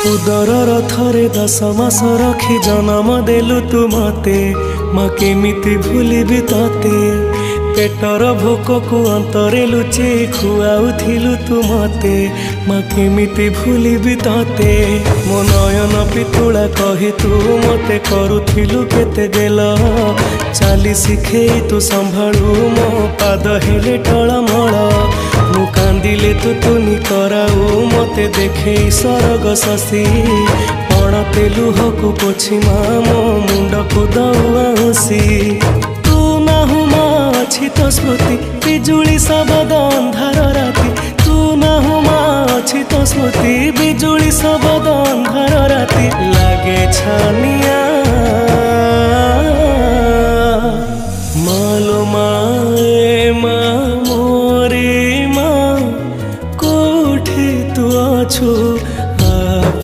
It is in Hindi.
उदर थरे 10 मास रखी जन्म देलु तू मते माँ केमिति भूलिबी तते पेटर भोक को अंतरे लुचे खुआउथिलु तू मते माँ केमिति भूलिबी तते मो नयन पितुला कही तू मते करुथिलु केते गेल चाली शिखे तू संभाळु मो पाद हेले टळमळ मु कांदिले तू तुनी कराऊ मते देखे सरग शशि पणते लुहकु पोछि मो मुंड को दौसी तू नाहु मा अछि तो स्मृति बिजुली सबद अंधार राति तू नाहु मा अछि तो स्मृति बिजुली सबद अंधार राति लागे छानिया